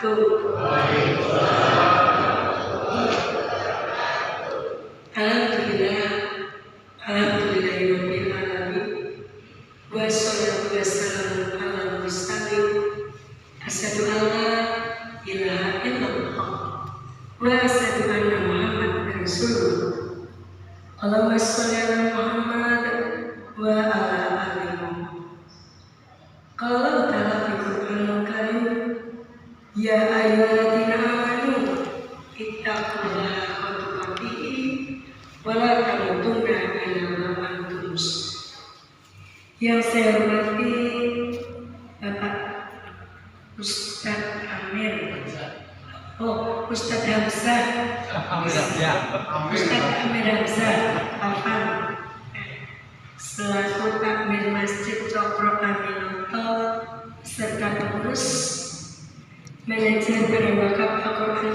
wabarakatuh. Alhamdulillahirabbil alamin. Wassalatu wassalamu ala mursalin. Asyhadu an la ilaha illallah wa asyhadu anna Muhammadar rasulullah. Allahumma sholli ala Muhammad wa ala ali Muhammad. Qala ta'ala fi Qur'anil Karim, ya ayyuhalladzina amanu ittaqullaha haqqa tuqatih wa la tamutunna illa wa antum muslimun. Yang saya hormati Bapak Ustadz Amir, Ustadz Hamzah, Ustadz Amir Hamzah Afan, selaku takmir Masjid Cokro Aminoto serta pengurus manajer Badan Wakaf Al-Quran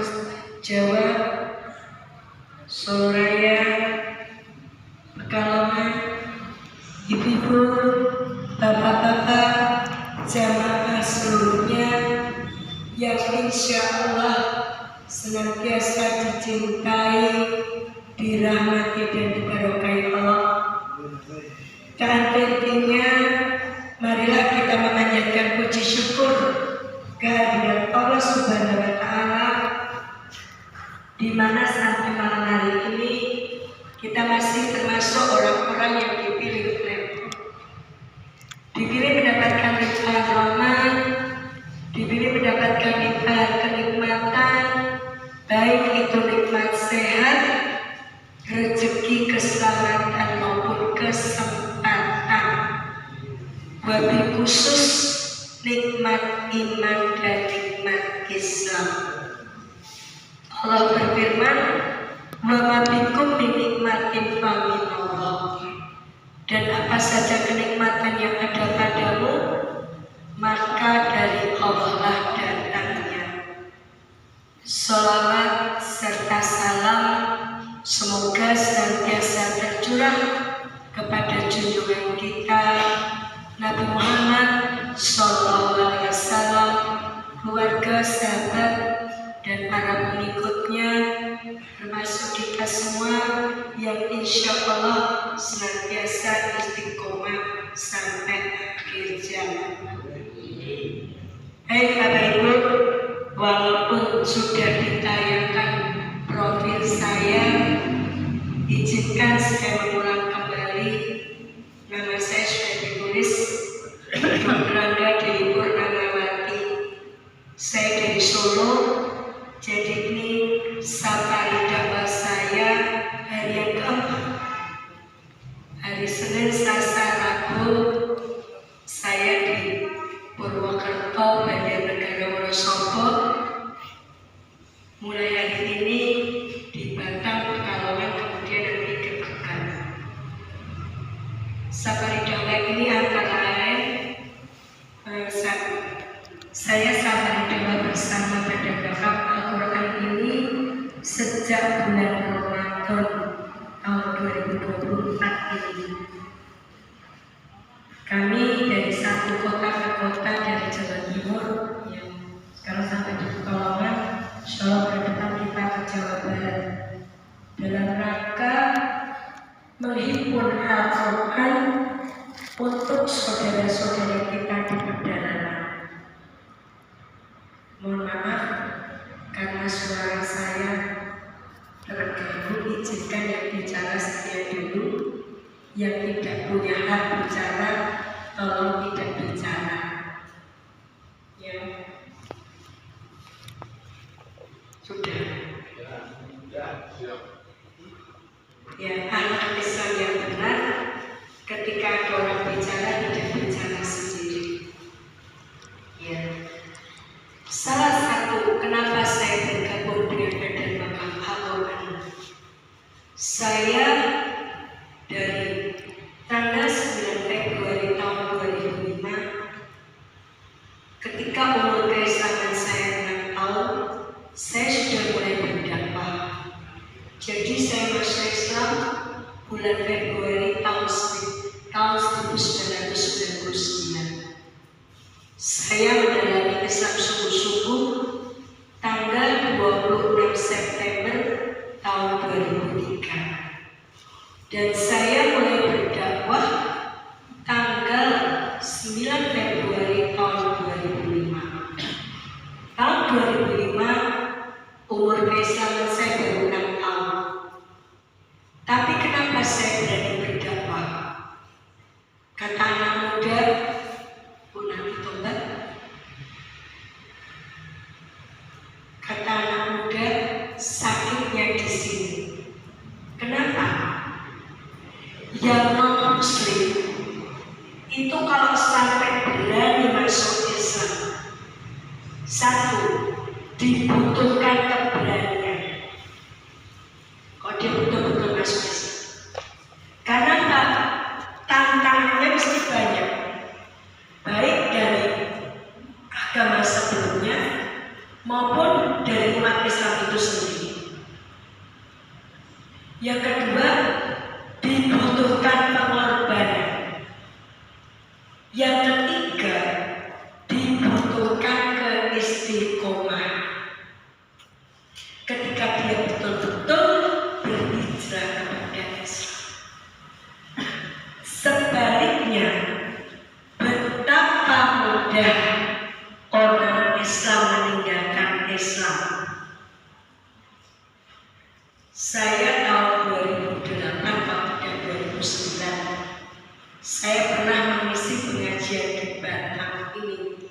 Jawa, Solo Raya, Pekalongan, ibu-ibu, bapak-bapak, jamaah seluruhnya yang insya Allah senantiasa dicintai, dirahmati dan diberkahi Allah. Dan intinya, marilah kita memanjatkan puji syukur kehadirat Allah Subhanahu wa Ta'ala, di mana sampai malam hari ini kita masih termasuk orang-orang yang dipilih mendapatkan nikmat rahmat, dipilih mendapatkan nikmat kenikmatan, baik itu nikmat sehat, rezeki, keselamatan maupun kesempatan, wabil khusus nikmat iman dan nikmat Islam. Allah berfirman, wa ma bikum min nikmatin faminallah, dan apa saja kenikmatan yang ada padamu maka dari Allah lah datangnya. Salawat serta salam semoga senantiasa tercurah kepada junjungan kita Nabi Muhammad SAW, keluarga, sahabat, dan para pengikutnya, termasuk kita semua yang insya Allah senantiasa istiqomah sampai akhir zaman. Hai Bapak Ibu, walaupun sudah ditayangkan profil saya, izinkan saya mengulang kembali. Nama saya sudah ditulis, berada di Purnamawati. Saya dari Solo, jadi ini safari dakwah saya hari yang keempat. Hari Senin, Selasa, Rabu saya di Purwokerto, Banjarnegara, Wonosobo. Mulai hari ini di Batam, Pekalongan, kemudian nanti ke Tegal. Safari dakwah ini antara lain saya safari dakwah bersama Badan Wakaf Al-Quran ini sejak bulan Ramadan tahun 2024 ini. Kami dari satu kota ke kota dari Jawa Timur, yang sekarang sampai di Pekalongan, insya Allah ke depan kita ke Jawa Barat, dalam rangka menghimpun Al-Quran untuk saudara-saudara kita di pedalaman. Mohon maaf karena suara saya terganggu, izinkan yang bicara saya dulu, yang tidak punya hak bicara tolong tidak bicara. Ya, sudah. Ya, anak Islam yang benar ketika ada orang bicara tidak bicara sendiri. Ya, salah satu kenapa saya bergabung dengan Badan Wakaf Al-Quran, saya dari tanggal 9 Februari tahun 2005, ketika umur keislaman saya 6 tahun, saya sudah mulai berdakwah. Jadi saya masuk Islam bulan Februari tahun 1999. Saya menjalani Islam sungguh-sungguh 2005 umur Islam saya baru 6 tahun. Tapi kenapa saya berani berdakwah? Kata anak muda, punah ditobat. Kata anak muda, sakitnya di sini. Kenapa? Yang non muslim itu kalau sampai berani masuk Islam, satu, dibutuhkan keberanian. Kok dia betul-betul masuk Islam? Karena tantangannya mesti banyak, baik dari agama sebelumnya maupun dari umat Islam itu sendiri. Yang kedua, dibutuhkan pengorbanan. Yang ketiga, dibutuhkan keistiqomah. Ketika dia betul-betul berhijrah kepada Islam. Sebaliknya, betapa mudah orang Islam meninggalkan Islam. Saya tahun 2008 dan 2009 saya pernah mengisi pengajian di Batam ini.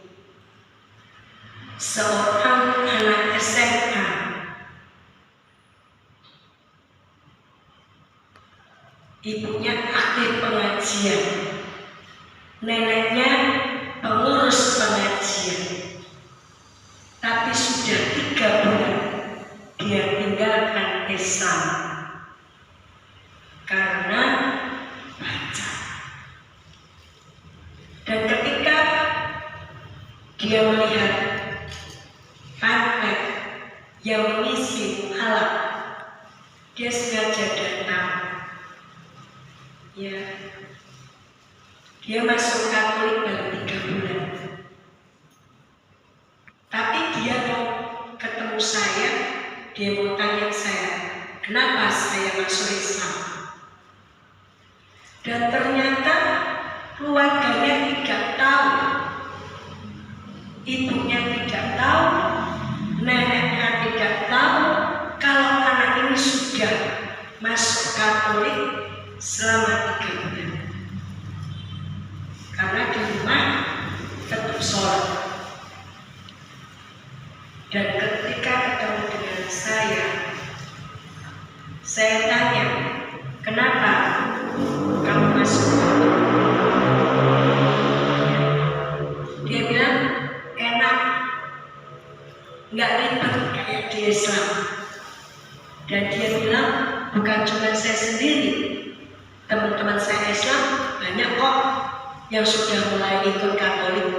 Seorang anak SMA ibunya aktif pengajian, neneknya pengurus pengajian, tapi sudah 3 bulan dia tinggalkan Islam karena baca. Dan ketika dia melihat pamflet yang mengisi mualaf, dia sengaja datang. Ya, dia masuk Katolik baru 3 bulan. Tapi dia mau ketemu saya, dia mau tanya saya, kenapa saya masuk Islam? Dan ternyata keluarganya tidak tahu, ibunya tidak tahu, neneknya tidak tahu kalau anak ini sudah masuk Katolik selama 3 bulan. Karena di rumah tetap sholat. Dan ketika ketemu dengan saya tanya, kenapa kamu masuk? Dia bilang, enak, nggak ribet kayak di Islam. Dan dia bilang, bukan cuma saya sendiri, teman-teman saya Islam banyak kok yang sudah mulai ikut Katolik.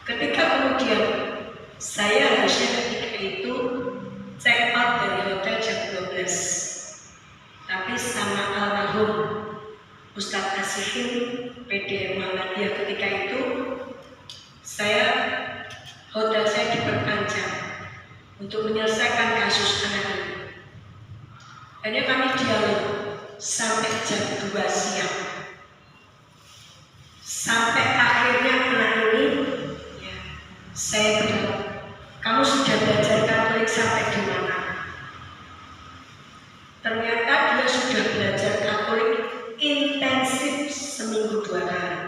Ketika kemudian saya harusnya ketika itu check out dari hotel jam 12, tapi sama almarhum Ustadz Asihin PD Muhammadiyah ketika itu hotel saya diperpanjang untuk menyelesaikan kasus anak ini. Akhirnya kami dialog sampai jam 2 siang. Sampai akhirnya anak ini, ya, saya bilang, kamu sudah belajar Katolik sampai di mana? Ternyata dia sudah belajar Katolik intensif seminggu 2 kali.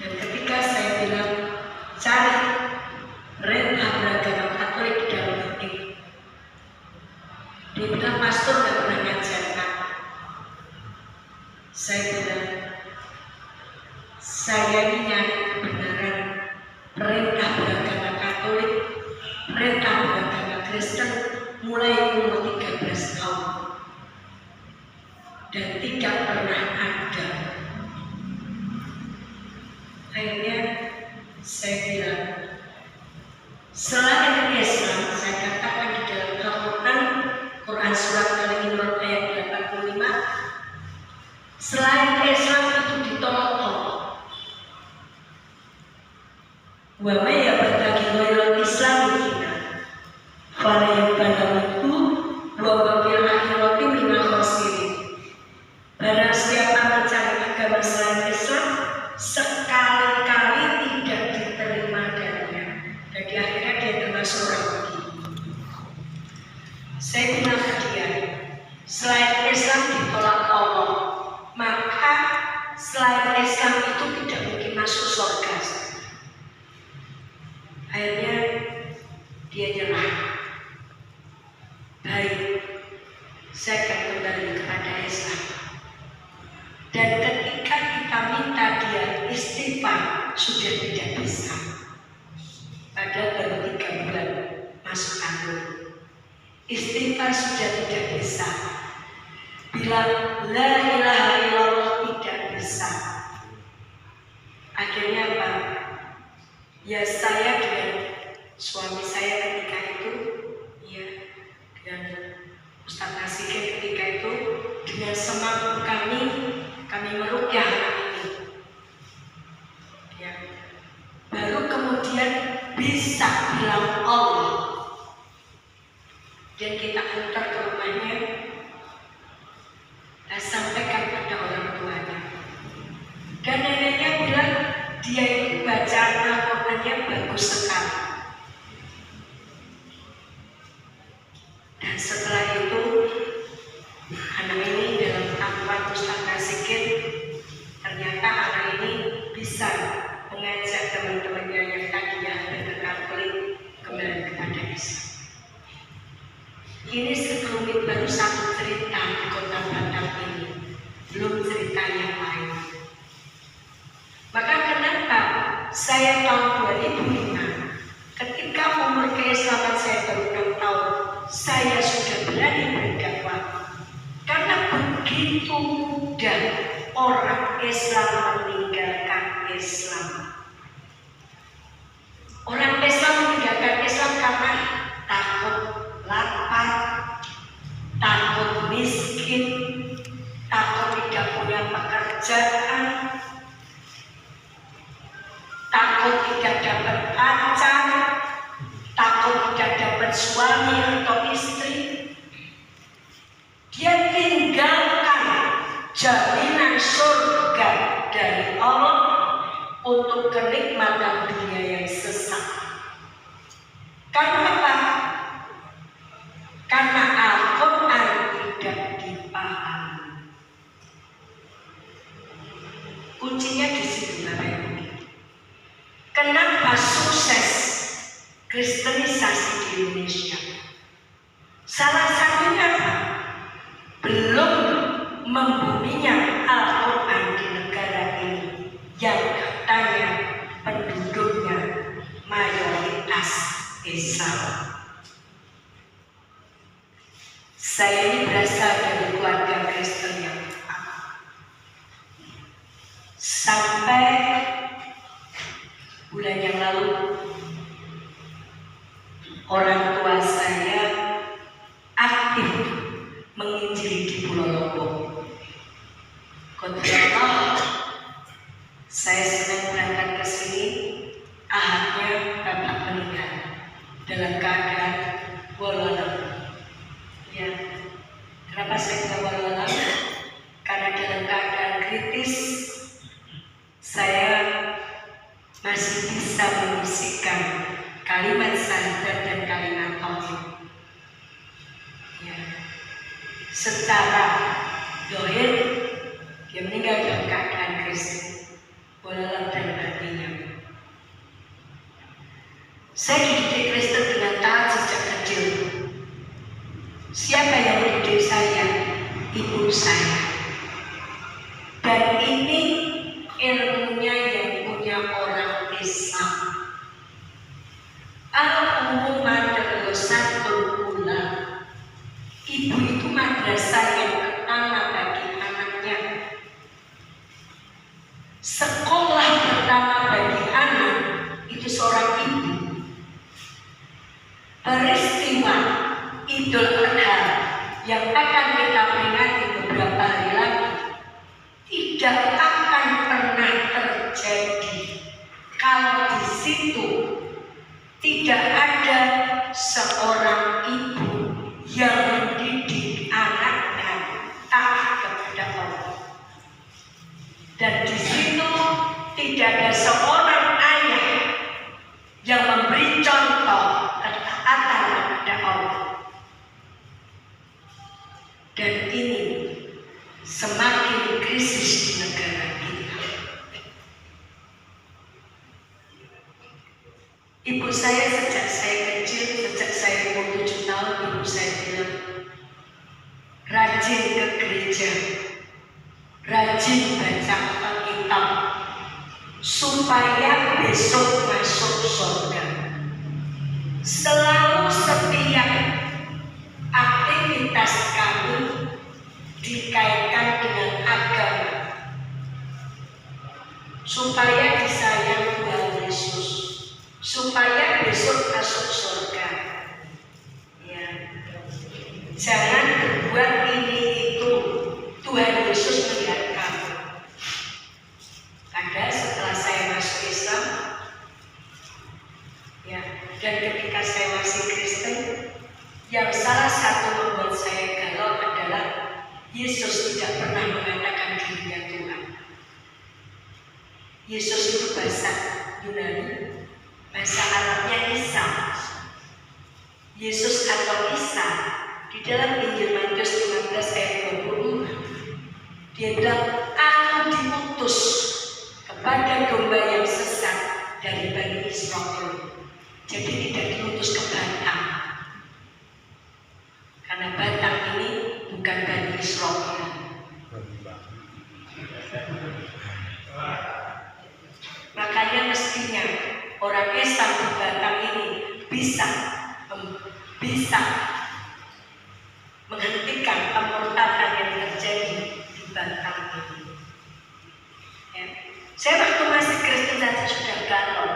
Dan ketika saya bilang, cari rentah beragama Katolik di dalam hati, dia bilang, pastor tidak pernah ngajarkan. Saya bilang, saya ini nyari kebenaran, perintah beragama Katolik, perintah beragama Kristen, mulai umur 13 tahun. Dan tidak pernah ada. Akhirnya saya bilang, selain Islam, saya katakan di dalam Al-Quran, Quran Surat Al-Imran ayat 85, selain Islam itu ditolak-tolak. Wa may yabtaghi ghairal Islam dinan fala yuqbalu minhu wa huwa fil akhirati minal khasirin. Barang siapa mencari agama selain Islam, sekali-kali masuk surga. Akhirnya dia nyerah. Baik, saya akan kembali kepada Islam. Dan ketika kita minta dia istighfar, sudah tidak bisa. Padahal baru 3 bulan masuk anggur. Istighfar sudah tidak bisa. Bilang la ilaha illallah tidak bisa. Akhirnya apa? Ya saya dengan suami saya ketika itu, ya, dan Ustaz Nasikin ketika itu, dengan semampu kami meruqyah anak ini. Ya. Baru kemudian bisa bilang Allah. Dan kita antar ke rumahnya dan sampaikan pada orang tuanya. Dan neneknya bilang dia itu bacaan Al-Qurannya bagus sekali. Dan setelah itu anak ini dalam tanpa Ustaz Nasikin, ternyata anak ini bisa mengajak teman-temannya yang tadi ada konflik kembali kepada Islam. Ini sekelumit baru satu cerita di kota Batam ini, belum cerita yang lain. Maka kenapa saya tahun 2005, ketika umur keislaman saya baru 6 tahun, saya sudah berani berdakwah. Karena begitu mudah orang Islam meninggalkan Islam. Orang Islam meninggalkan Islam karena takut lapar, takut miskin, takut tidak punya pekerjaan, takut tidak dapat pacar, takut tidak dapat suami atau istri. Dia tinggalkan jaminan surga dari Allah untuk kenikmatan dunia yang sesak. Karena apa? Karena Al-Quran tidak dipahami. Kuncinya di situ, Bapak Ibu. Kenapa sukses kristenisasi di Indonesia? Salah satunya apa? Belum membuminya Al-Quran di negara ini yang katanya penduduknya mayoritas Islam. Saya ini berasal dari keluarga Kristen yang sampai bulan yang lalu orang tua saya aktif menginjili di Pulau Lombok. Kodratullah, saya senang berangkat ke sini. Ahadnya bapak meninggal dalam keadaan walau. Ya, kenapa saya bilang walau? Karena dalam keadaan kritis saya masih bisa membisikkan kalimat syahadat dan kalimat tauhid. Ya. Secara dohir dia meninggal dalam keadaan Kristen, walau dan hatinya. Saya dididik Kristen dengan taat sejak kecil. Siapa yang mendidik saya? Ibu saya. Dan ini ilmunya yang punya orang Islam. Al-Umum Madrasatul Ula. Ibu itu madrasah yang pertama bagi anaknya. Sekolah pertama bagi anak itu seorang ibu. Peristiwa Idul Adha yang akan kita peringati beberapa hari lagi tidak akan pernah terjadi kalau di situ tidak ada seorang ibu yang mendidik anaknya taat kepada Allah. Dan di situ tidak ada seorang ayah yang memberi contoh ketaatan kepada Allah. Dan ini semakin krisis di negara kita. Ibu saya sejak saya kecil, sejak saya umur 7 tahun, ibu saya bilang, rajin ke gereja, rajin baca Alkitab, supaya besok masuk surga. Selalu setiap aktivitas kami dikaitkan dengan agama, supaya disayang Tuhan Yesus, supaya besok masuk surga. Ya. Jangan berbuat ini itu, Tuhan Yesus melihat kamu. Padahal setelah saya masuk Islam, ya, dan ketika saya masih Kristen, yang salah satu membuat saya galau adalah Yesus tidak pernah mengatakan dirinya Tuhan. Yesus itu bahasa Yunani, bahasa Arabnya Isa. Yesus atau Isa di dalam Injil Matius 15 ayat 25, dia bilang, aku diutus kepada domba yang sesat dari Bani Israel. Jadi tidak diutus ke Batang, karena Batang ini bukan Bani Israel. Makanya mestinya orang Islam di Batang ini bisa menghentikan pemurtadan yang terjadi di Batang ini. Ya. Saya waktu masih Kristen saja sudah galau.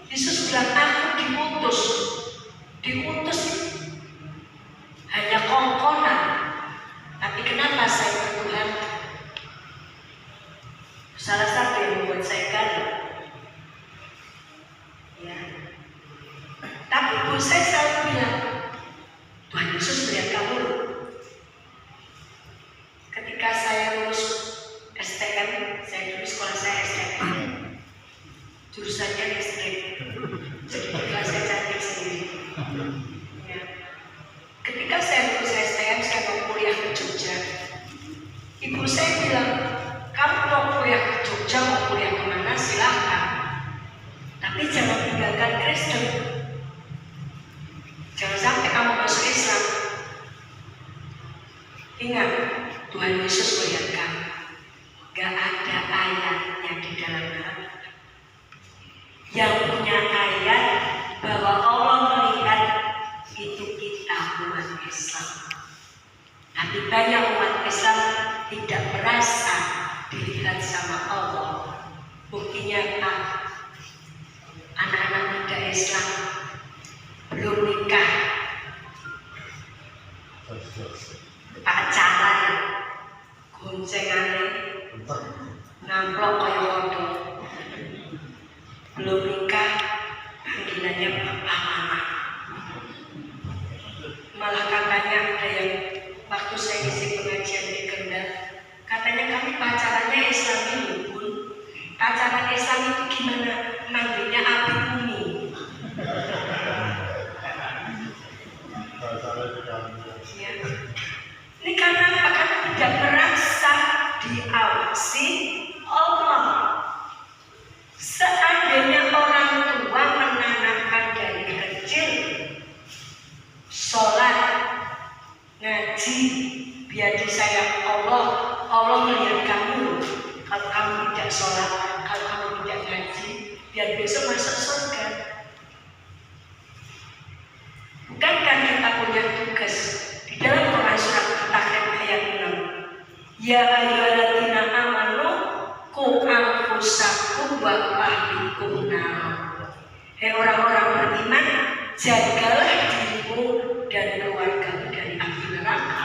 Yesus bilang, aku diutus hanya kongkonan, tapi kenapa saya bertuhan? Salah satu yang membuat saya galau. Ya. Tapi ibu saya selalu bilang, Tuhan Yesus melihat kamu. Ketika saya lulus STM, saya dulu sekolah saya STM, jurusannya listrik. Jadi kelas saya cantik sendiri. Ya. Ketika saya lulus STM, saya mau kuliah ke Jogja. Ibu saya bilang, kamu mau kuliah ke Jogja, mau kuliah kemana silahkan, tapi jangan tinggalkan Kristen. Jangan sampai kamu masuk Islam. Ingat, Tuhan Yesus melihat kamu. Gak ada ayatnya di dalam Alkitab. Yang punya ayat bahwa Allah melihat itu kita umat Islam. Tapi banyak umat Islam tidak merasa dilihat sama Allah. Buktinya apa? Anak-anak muda Islam belum nikah, pacaran, goncengannya, ngamplok kaya kodok, belum nikah, panggilannya bapak mama. Malah katanya ada yang waktu saya isi pengajian di Kendal, katanya kami pacarannya Islam ini pun, pacaran Islam itu gimana? Manggilnya api umi. Ya. Ini karena apa? Karena tidak merasa diawasi Allah. Seandainya orang tua menanamkan dari kecil sholat, ngaji, biar disayang Allah, Allah melihat kamu. Kalau kamu tidak sholat, kalau kamu tidak ngaji, biar besok masuk surga. Bukankah kita punya tugas di dalam Quran surat At-Tahrim ayat 6? Ya ayyuhalladzina amanu qu anfusakum wa ahlikum nar. Hei orang-orang beriman, jagalah dirimu dan keluargamu dari api neraka.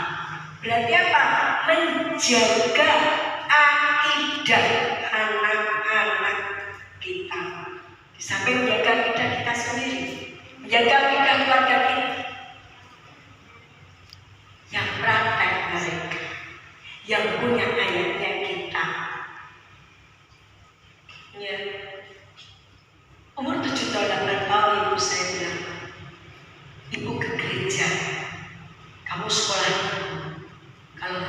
Berarti apa? Menjaga akidah anak-anak kita. Di samping menjaga akidah kita sendiri, menjaga akidah keluarga kita. Yang praktek mereka, yang punya ayatnya kita. Ya. Umur 7 tahun 8 tahun ibu saya bilang, ibu ke gereja, kamu sekolah kalau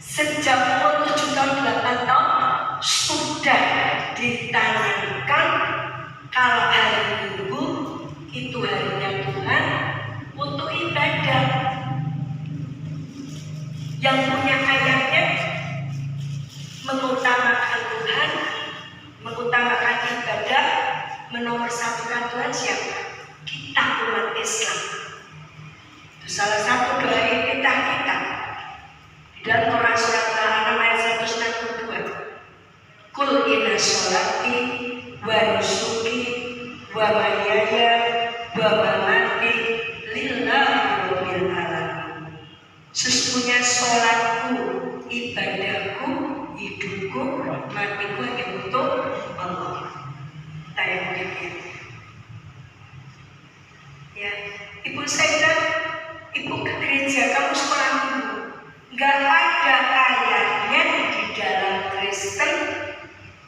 sejak umur 7 tahun 8 tahun sudah ditanamkan Kalau hari Minggu itu harinya Tuhan untuk ibadah. Yang punya ayatnya mengutamakan Tuhan, mengutamakan ibadah, menomorsatukan Tuhan siapa? Kita umat Islam. Itu salah satu doa kita. Di dalam Quran surat Al-An'am ayat 162. Kul inna sholati wa nusuki wa mahyaya wa mamati lillahi rabbil alamin. Sesungguhnya sholatku, ibadahku, hidupku, matiku hanya untuk Allah. Saya pikir, ya, ibu saya bilang, ibu ke gereja, kamu sekolah minggu. Gak ada ayatnya di dalam Kristen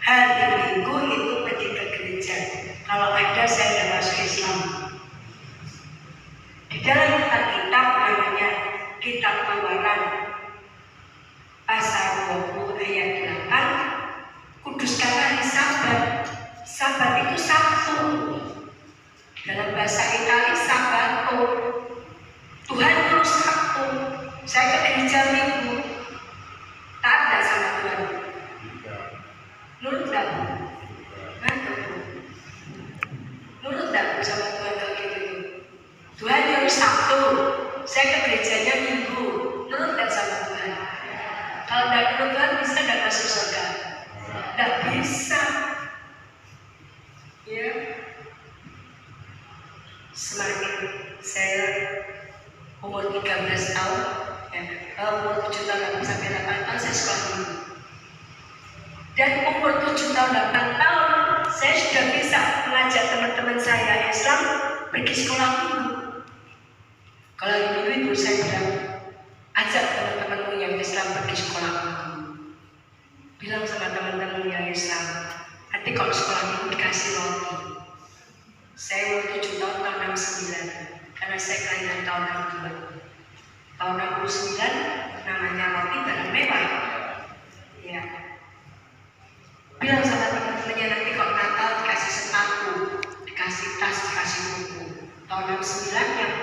hari Minggu itu pergi ke gereja. Kalau ada, saya tidak masuk Islam. Di dalam Alkitab namanya Kitab Keluaran pasal 20 ayat 8, kuduskan hari Sabat. Sabat itu Sabtu. Dalam bahasa Italia Sabato. Tuhan itu Sabtu. Saya ke gereja Minggu. Tak ada sama Tuhan. Nurut tak? Nurut tak sama Tuhan kalau gitu? Tuhan yang Sabtu. Saya ke gerejanya Minggu. Nurut tak sama Tuhan? Kalau tidak nurut Tuhan bisa tidak masuk surga? Tidak bisa. Ya. Semakin saya umur 13 tahun, ya, umur 7 tahun sampai 8 tahun saya sekolah minggu. Dan umur 7 tahun 8 tahun saya sudah bisa mengajak teman-teman saya Islam pergi sekolah minggu. Kalau hari Minggu itu saya bilang, ajak teman-temanmu yang Islam pergi sekolah minggu. Bilang sama teman-temanmu yang Islam, nanti kalau sekolah minggu dikasih roti. Saya umur 7 tahun, tahun 69, karena saya kelahiran tahun 62. Tahun 69 namanya roti barang mewah. Ya. Bilang sama teman-temannya, nanti kalau Natal dikasih sepatu, dikasih tas, dikasih buku. Tahun 69 yang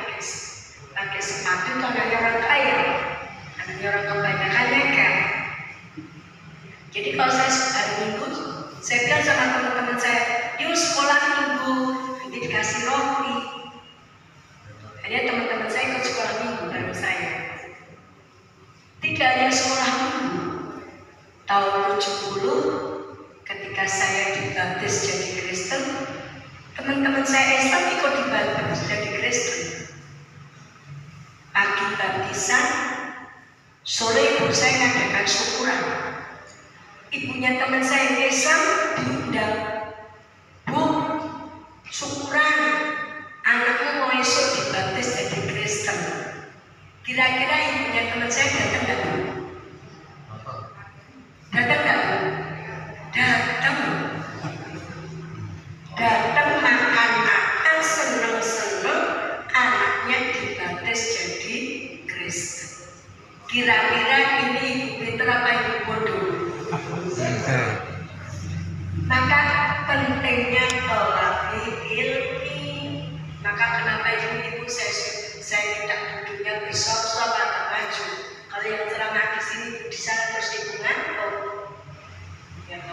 pakai sepatu itu anaknya orang kaya, anaknya orang kebanyakan nekat. Jadi kalau saya hari Minggu, saya bilang sama teman-teman saya, yuk sekolah Minggu, nanti dikasih roti. Hanya teman-teman saya ikut sekolah Minggu bareng saya. Tidak hanya sekolah Minggu. Tahun 70, ketika saya dibaptis jadi Kristen, teman-teman saya Islam ikut dibaptis jadi Kristen. Pagi baptisan, sore ibu saya ngadakan syukuran. Ibunya teman saya Islam diundang, Bu, syukuran, anakmu mau esok dibaptis jadi Kristen. Kira-kira ibunya teman saya datang nggak? Datang nggak? Datang. Datang makan-makan, seneng-seneng, anaknya dibaptis jadi Kristen. Kira-kira ini ibu pintar apa ibu bodoh? Maka pentingnya tolabul ilmi. Maka kenapa ibu saya minta duduknya bersop-sop atau maju. Kalau yang ceramah di sini di sana terus ibu ngantuk. Ya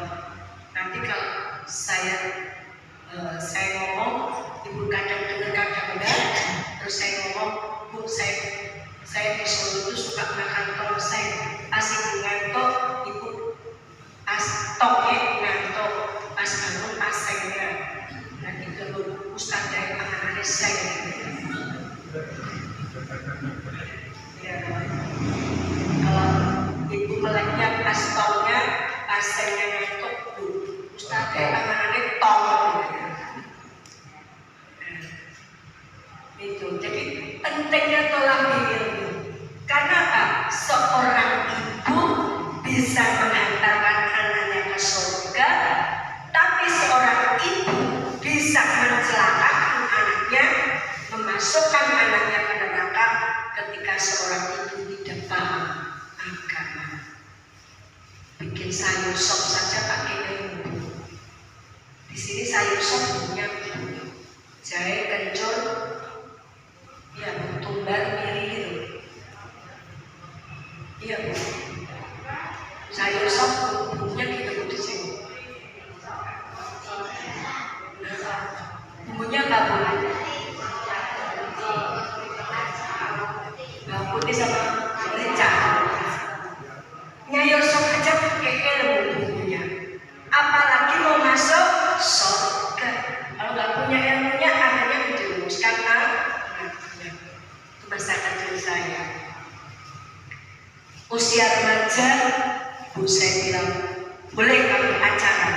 nanti kalau saya ngomong, ibu kadang dengar kadang enggak. Terus saya ngomong, Bu, saya di Solo itu suka makan tongseng. Pas ibu ngantuk, ibu pas toknya ngantuk, pas bangun pasengnya. Dan itu Ustaz dari panganan saya. Ya, kalau ibu meleknya pas tongnya, pasengnya ngantuk, Bu, Ustaz dari panganannya tong. Itu jadi pentingnya tolabul ilmi. Karena apa? Seorang ibu bisa menghantarkan anaknya ke surga, tapi seorang ibu bisa mencelakakan anaknya, memasukkan anaknya ke neraka ketika seorang ibu tidak paham agama. Bikin sayur sop saja pakai ilmu. Di sini sayur sop punya usia remaja, ibu saya bilang, boleh kamu pacaran.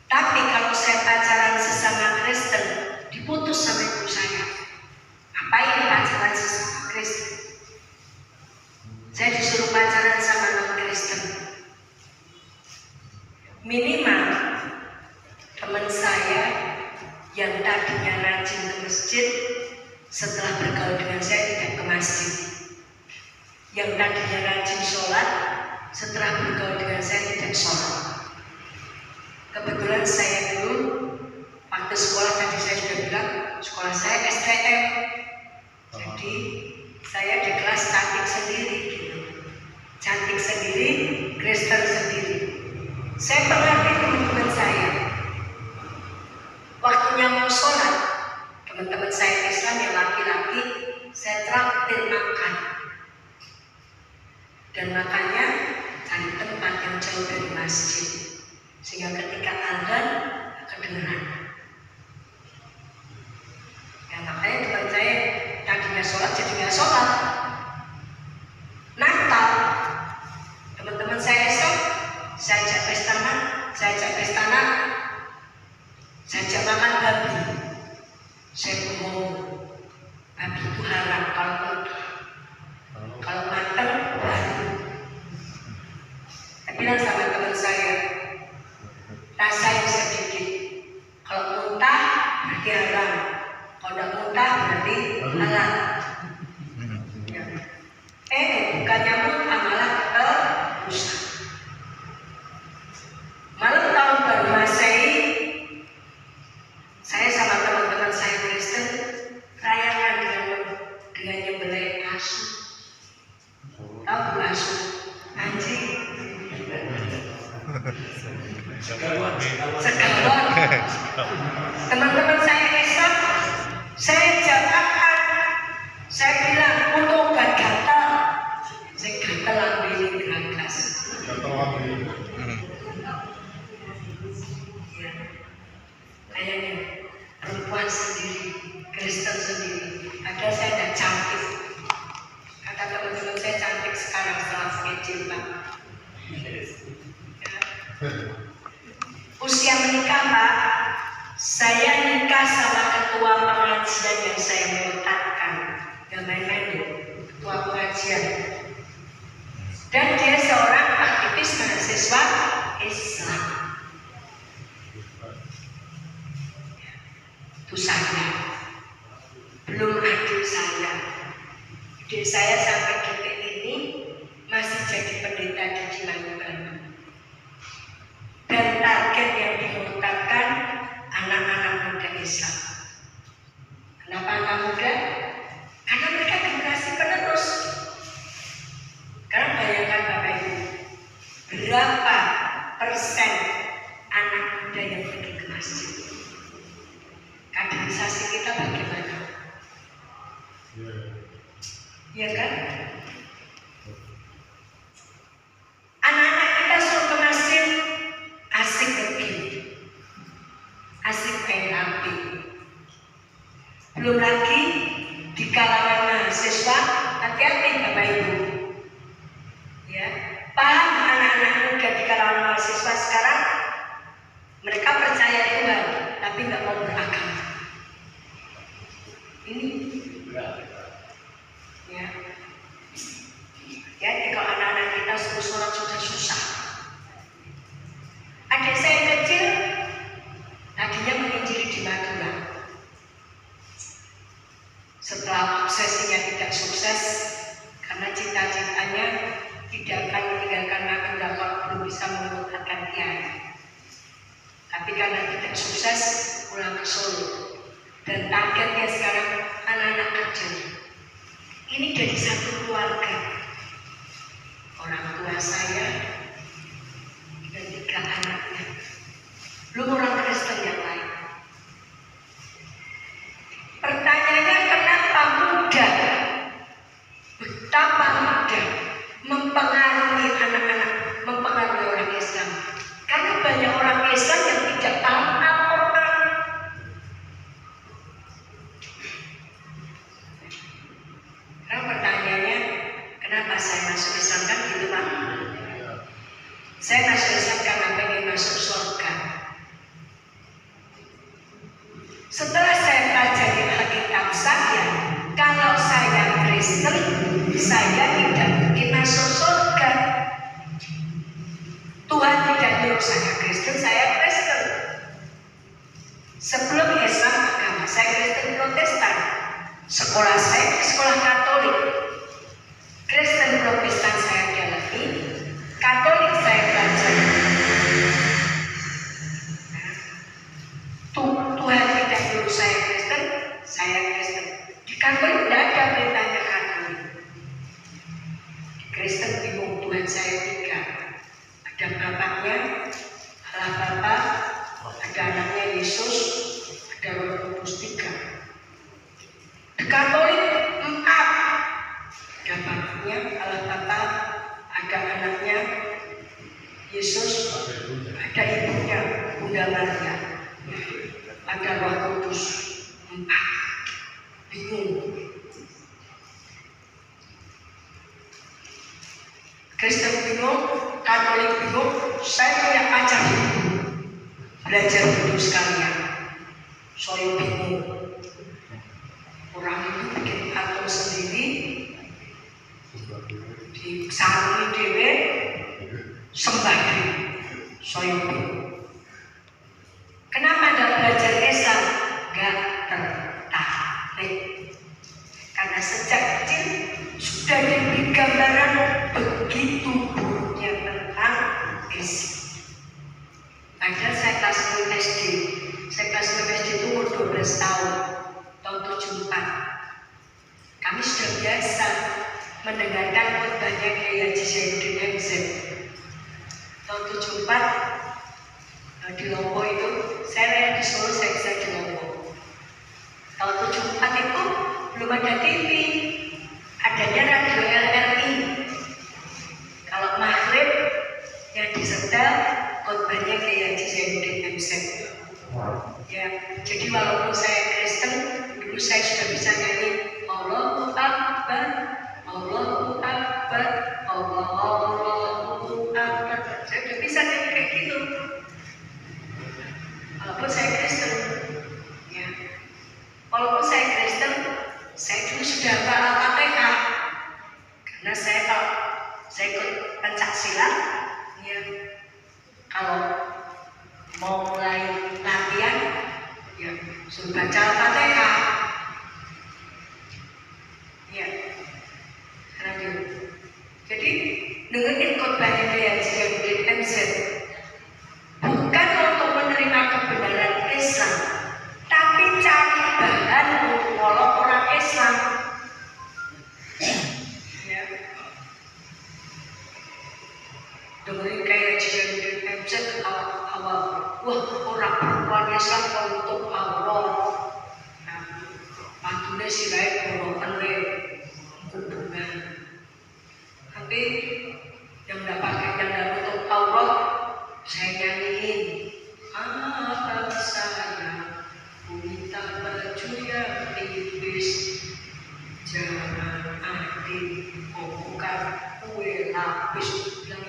Tapi kalau saya pacaran sesama Kristen, diputus sama ibu saya. Ngapain pacaran sesama Kristen? Saya disuruh pacaran sama non-Kristen. Minimal teman saya yang tadinya rajin ke masjid, setelah bergaul dengan saya tidak ke masjid. Yang tadinya rajin sholat, setelah bergaul dengan saya tidak sholat. Kebetulan saya dulu waktu sekolah, tadi saya sudah bilang sekolah saya STM, jadi saya di kelas cantik sendiri gitu. Cantik sendiri, Kristen sendiri. Saya pernah teman-teman saya waktunya mau sholat, teman-teman saya Islam yang laki-laki, saya traktir makan. Dan makannya cari tempat yang jauh dari masjid, sehingga ketika azan kedengaran. Ya makanya teman saya tadinya sholat jadi nggak sholat. Natal, teman-teman saya Islam, saya ajak pesta nak, saya ajak makan babi. Saya bohong, babi itu haram kalau matang baru. Saya bilang sama teman saya, rasa yang sedikit. Kalau muntah berarti haram, kalau tidak muntah berarti halal. Bukannya muntah malah keterusan. Malam tahun baru Masehi, saya sama teman-teman saya Kristen rayakan dengan nyembelih asu. Tahu asu? Anjing. Segalon. Teman-teman saya Islam, saya jawabkan, saya bilang untuk obat gatal, saya gatal ambil geragas. Ya, kayaknya perempuan sendiri, Kristen sendiri. Padahal saya tidak cantik. Kata teman-teman saya cantik sekarang setelah pakai jilbab. Usia menikah Pak, saya nikah sama ketua pengajian yang saya meletakkan, yang main-main ketua pengajian. Dan dia seorang aktivis mahasiswa Islam. Itu saya, belum adik saya. Adik saya sampai detik ini masih jadi pendeta di Cilandak. Dan target yang dimurtadkan anak-anak muda Islam. Kenapa anak muda? Karena mereka generasi penerus. Karena bayangkan Bapak Ibu, berapa persen anak muda yang pergi ke masjid? Kaderisasi kita bagaimana? Ya kan? Anak-anak kita suruh ke masjid, asik pergi, asik main api. Belum lagi di kalangan mahasiswa, hati-hati Bapak Ibu. Ya, paham anak-anak muda di kalangan mahasiswa sekarang, mereka percaya Tuhan, tapi nggak mau beragama. Ini, ya. Jadi kalau anak-anak kita suruh sholat sudah susah. Adik saya kecil tadinya menginjili di Madura. Setelah obsesinya tidak sukses karena cita-citanya tidak akan meninggalkan Madura kalau belum bisa menguatkan kiai. Tapi karena tidak sukses pulang ke Solo. Dan targetnya sekarang anak-anak kecil. Ini dari satu keluarga. Orang tua saya dan 3 anaknya, belum orang Kristen yang lain. Pertanyaannya kenapa muda, betapa muda mempengaruhi anak-anak, mempengaruhi orang Islam? Karena banyak orang Islam yang tidak tahu Al-Quran. Karena pertanyaannya, saya sesat karena pengen masuk surga. Setelah saya pelajari Alkitab saya, kalau saya Kristen, saya tidak mungkin masuk surga. Tuhan tidak nyuruh saya Kristen, saya Kristen. Sebelum Islam agama saya Kristen Protestan. Sekolah saya sekolah Katolik. Kristen Protestan saya dalami, Katolik saya pelajari. Tuhan tidak nyuruh saya Kristen, saya Kristen. Di Katolik tidak ada beritanya Katolik. Kristen bingung, Tuhan saya tiga. Ada bapaknya, Allah Bapa, ada anaknya Yesus, ada Roh Kudus tiga. Di Katolik empat. Ada bapaknya, Allah Bapa, ada anaknya Yesus, ada ibunya Bunda Maria, ada Roh Kudus empat. Bingung. Kristen bingung, Katolik bingung. Saya punya pacar belajar hidup sekalian. Saya bingung. Orang itu bikin patung sendiri, disaruni dewe, sembah dewe. Saya bingung. Kenapa tidak belajar Islam? Gak tertarik. Karena sejak kecil sudah diberi gambaran begitu buruknya tentang Islam. Padahal saya kelas 6 SD. Saya kelas 6 SD itu umur 12 tahun. Tahun 74. Kami sudah biasa mendengarkan khotbahnya Kiai Haji Zainuddin MZ. Tahun 74 di Lombok itu, saya di Solo, saya bisa di Lombok. Tahun 74 itu belum ada TV, adanya radio LRI. Kalau maghrib yang disetel khotbahnya Kiai Haji Zainuddin MZ. Ya, jadi walaupun saya Kristen, dulu saya sudah bisa nyanyi Allahu Akbar, Allahu Akbar, Allahu Akbar. Saya sudah bisa nyanyi kayak gitu. Walaupun saya Kristen, ya. Walaupun saya Kristen, saya dulu sudah hafal Al-Fatihah. Karena kalau saya ikut pencaksilat, ya, kalau mau mulai latihan, ya suruh baca Al-Fatihah. Ya, lanjut. Jadi dengerin khotbahnya Kiai Haji Zainuddin MZ. Bukan untuk menerima kebenaran Islam, tapi cari bahan untuk nolong orang Islam. Ya. Dengerin Kiai Haji Zainuddin MZ awal. Wah, orang perempuan Islam untuk Allah. Nah, mantunya si lain berlakukan hubungan. Nanti yang dapat untuk Allah, saya nyanyiin. Apa saya minta baju yang tipis, jangan adil, bukan kue lapis yang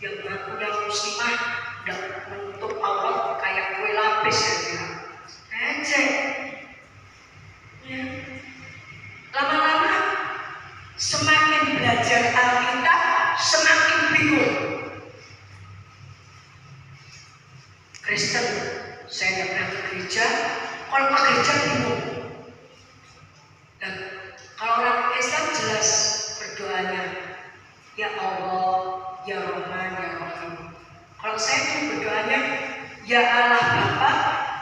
aku yang muslimah dan untuk Allah kayak kue lapis ya bilang. Ecek. Ya. Lama-lama semakin belajar Alkitab semakin bingung. Kristen, saya nggak pernah ke gereja. Kalau ke gereja bingung. Dan kalau orang Islam jelas berdoanya, ya Allah, ya Rahman, ya Rahim. Kalau saya pun berdoanya, ya Allah Bapa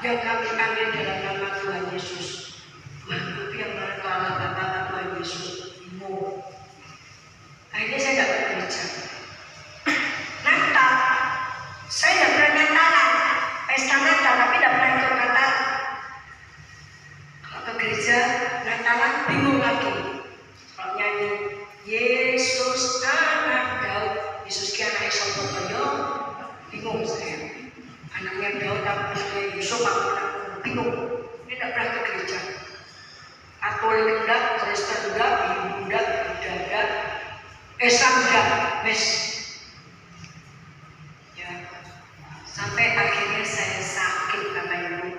yang kami panggil dalam nama Tuhan Yesus. Tuhan itu yang mana Allah Bapa Tuhan Yesus? Bingung. Akhirnya saya nggak ke gereja. Natal, saya nggak pernah Natalan. Pesta Natal, tapi tidak pernah ikut Natal. Kalau ke gereja Natalan bingung lagi. Kalau nyanyi Yesus anak Daud, Yesus ki anak Sopo Toyo, bingung saya. Anaknya Daud tapi anaknya Yusuf, aku bingung. Ini tidak pernah ke gereja. Katolik enggak, Kristen enggak, Hindu enggak, Buddha enggak, Islam enggak, wes. saya sakit Bapak Ibu.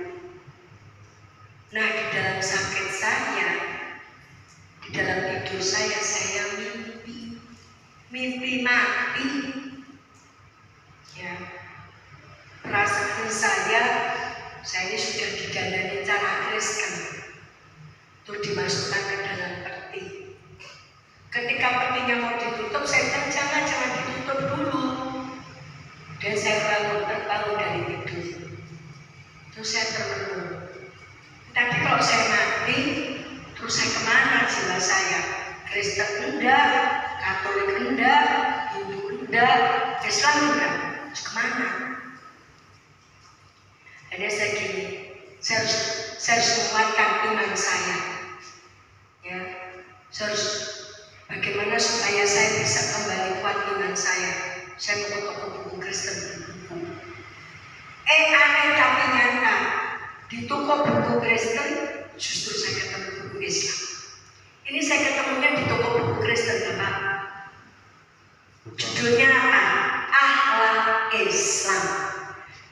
Nah, di dalam sakit saya, di dalam tidur saya mimpi mati. Ya, perasaan saya ini sudah digandani cara Kristen, terus dimasukkan ke dalam peti. Ketika petinya mau ditutup, saya bilang jangan ditutup dulu. Dan saya terbangun dari tidur. Terus saya termenung. Tapi kalau saya mati, terus saya kemana jiwa saya? Kristen enggak, Katolik enggak, Hindu enggak, Islam enggak. Terus kemana? Ada saya gini, saya harus menguatkan iman saya. Ya, saya harus bagaimana supaya saya bisa kembali kuat iman saya. Saya mau ke toko buku Kristen buku. Aneh tapi nyata, di toko buku Kristen justru saya ketemu buku Islam. Ini saya ketemunya di toko buku Kristen, Bapak. Judulnya apa? Akhlak Islam.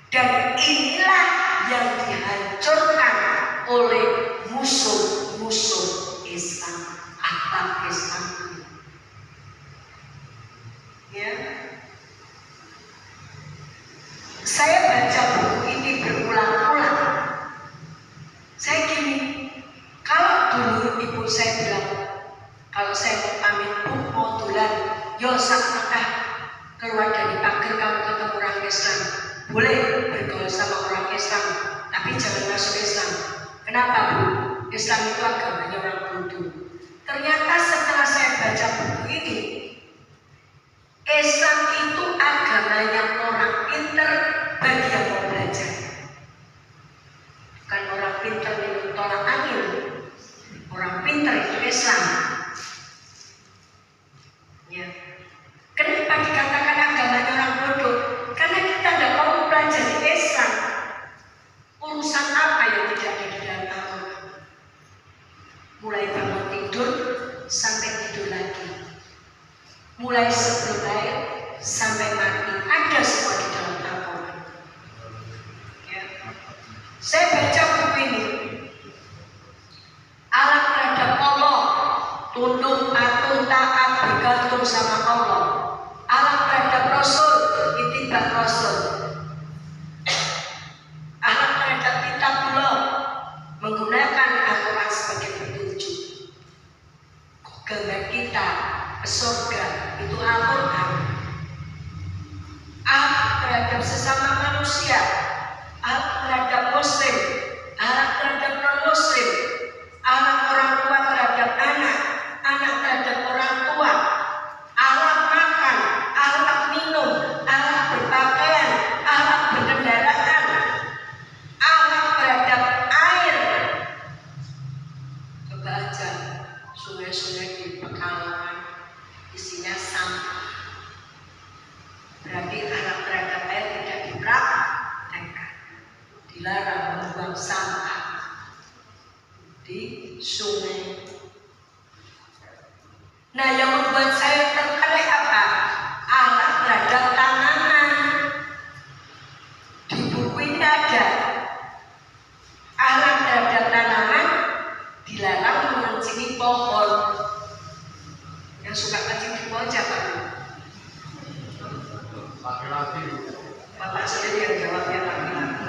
Dan inilah yang dihancurkan oleh musuh-musuh Islam. Akhlak Islam. Ya. Saya baca buku ini berulang-ulang. Saya gini, kalau dulu ibu saya bilang, kalau saya mau pamit mau tulan, yo saknakah keluar dari pagar kamu ketemu orang Islam, boleh bergaul sama orang Islam, tapi jangan masuk Islam. Kenapa Bu? Islam itu agamanya orang bodoh. Ternyata setelah saya baca buku ini, Islam itu agamanya orang pinter bagi yang mau belajar. Bukan orang pinter minum tolak angin. Orang pinter itu Islam. Ya. Kenapa dikatakan agamanya orang bodoh? Karena kita tidak mau pelajari Islam. Urusan apa yang tidak ada di dalam Al-Quran? Mulai bangun tidur sampai tidur lagi. Mulai sebelum lahir sampai mati ada semua di dalam Al-Quran. Ya. Saya baca buku ini, alat terhadap Allah, tunduk, patuh, taat, bergantung sama Allah. Alat terhadap Rasul, ittiba Rasul. Alat terhadap kitabullah, menggunakan Al-Quran sebagai petunjuk. Gambar kita ke surga itu Al-Quran. Alat terhadap sesama manusia, alat terhadap muslim, alat terhadap non-muslim, alat orang tua terhadap anak, anak terhadap orang tua, alat makan, alat minum, alat berpakaian, alat berkendaraan, alat terhadap air. Coba aja sungai-sungai di Pekalongan isinya sampah. Berarti alat terhadap air tidak dipraktekkan. Dilarang membuang sampah di sungai. Nah, yang membuat saya tertarik apa? Alat terhadap tanaman. Di buku ini ada alat terhadap tanaman dilarang mengencingi pohon. Yang suka kencing di pohon siapa? Laki-laki. Bapak sendiri yang jawabnya laki-laki.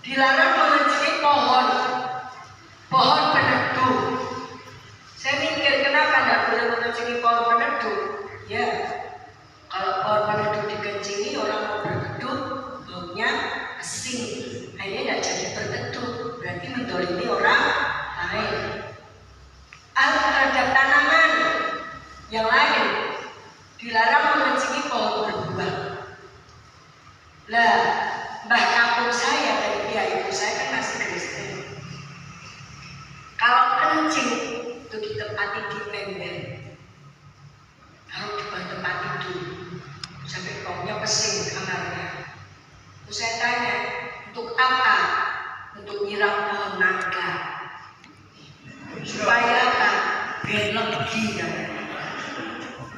Dilarang mengencingi pohon peneduh. Saya mikir kenapa tidak boleh mengencingi pohon peneduh? Ya, kalau pohon peneduh dikencingi orang mau berteduh, baunya asing. Akhirnya tidak jadi berteduh, berarti mendolimi orang lain. Alat terhadap tanaman yang lain dilarang mengencingi pohon berbuah. Lah, mbah kampung saya dari pihak ibu saya kan masih Kristen. Kalau kencing itu ditempati di ember, harus tempat tidur sampai baunya pesing kamarnya. Terus saya tanya, untuk apa? Untuk nyiram pohon nangka supaya apa? Belok dia.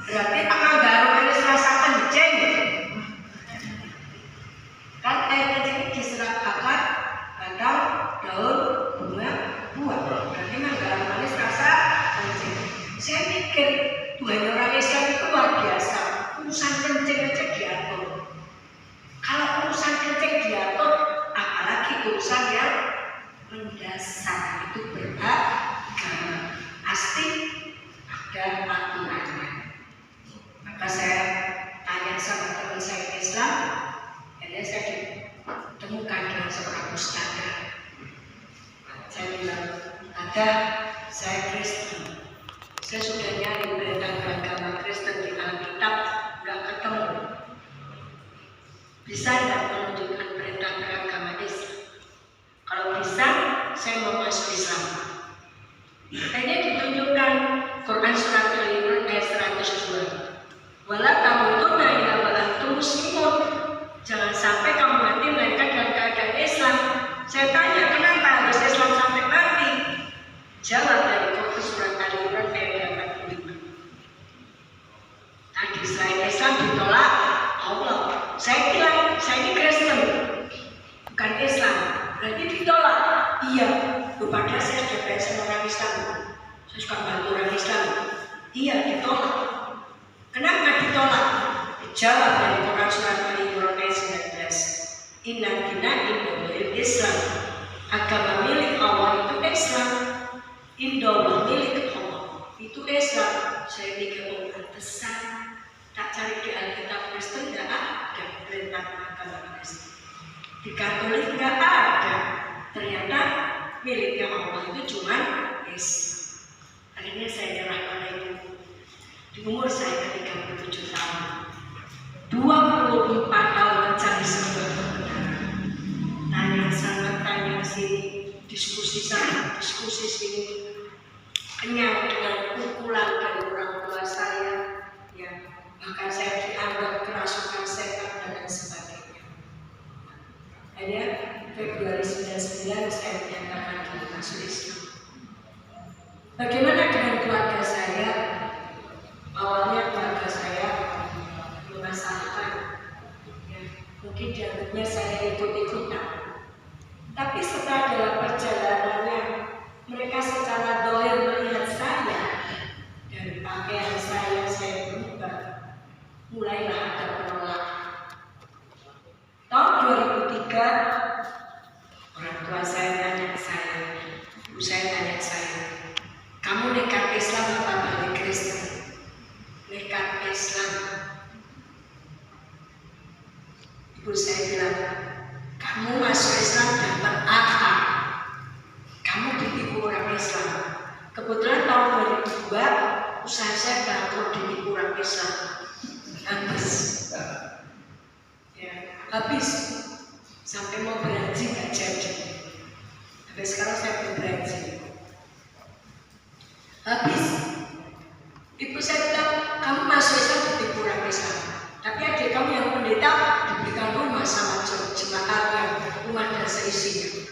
Berarti penganggaran ini serasa kencing. Dah, saya Kristen. Saya sudah nyari perintah beragama Kristen di Alkitab, nggak ketemu. Bisa nggak menunjukkan perintah beragama Islam? Kalau bisa, saya mau masuk Islam. Kayaknya ditunjukkan Quran surat Al-Imran ayat 102. Wala tamutunna illa wa antum muslimun. Jangan sampai kamu mati melainkan dalam keadaan Islam. Saya tanya, kenapa harus Islam sampai mati? Jawab dari Quran surat Al-Imran ayat 85. Tadi selain Islam ditolak Allah. Saya bilang, saya ini Kristen, bukan Islam. Berarti ditolak. Iya, padahal saya sudah belajar orang Islam. Saya suka bantu orang Islam. Iya, ditolak. Kenapa ditolak? Dijawab dari Quran surat Al-Imran ayat 19. Inna dina indallahil Islam. Agama milik Allah itu Islam. Indallah milik Allah itu Islam. Saya mikir pantesan tak cari di Alkitab Kristen tidak ada perintah agama Kristen. Di Katolik tidak ada. Ternyata miliknya Allah itu cuma Islam. Akhirnya saya nyerah pada itu. Di umur saya 37 tahun, 24 tahun mencari sebuah kebenaran. Tanya sana, tanya sini, diskusi sana, diskusi sini. Kenyang dengan pukulan dari orang tua saya, ya, bahkan saya dianggap kerasukan setan dan lain sebagainya. Akhirnya Februari 99 saya dinyatakan masuk Islam. Bagaimana dengan keluarga saya? Awalnya keluarga saya memasalahkan, ya, mungkin dianggapnya saya ikut-ikutan. Tapi setelah dalam perjalanannya, mereka secara doyan melihat saya dari pakaian saya berubah. Mulailah ada penolakan. Tahun 2003, orang tua saya tanya ke saya, ibu saya tanya ke saya, kamu nekat Islam apa balik Kristen? Nekat Islam. Ibu saya bilang, kamu masuk Islam dapat apa? Kamu ditipu orang Islam. Kebetulan tahun 2002 usaha saya bangkrut ditipu orang Islam. Habis. Ya, habis. Sampai mau berhaji gak jadi. Sampai sekarang saya belum berhaji. Habis. Ibu saya bilang, kamu masuk Islam ditipu orang Islam. Tapi adik kamu yang pendeta diberikan rumah sama jemaat yang rumah dan seisinya.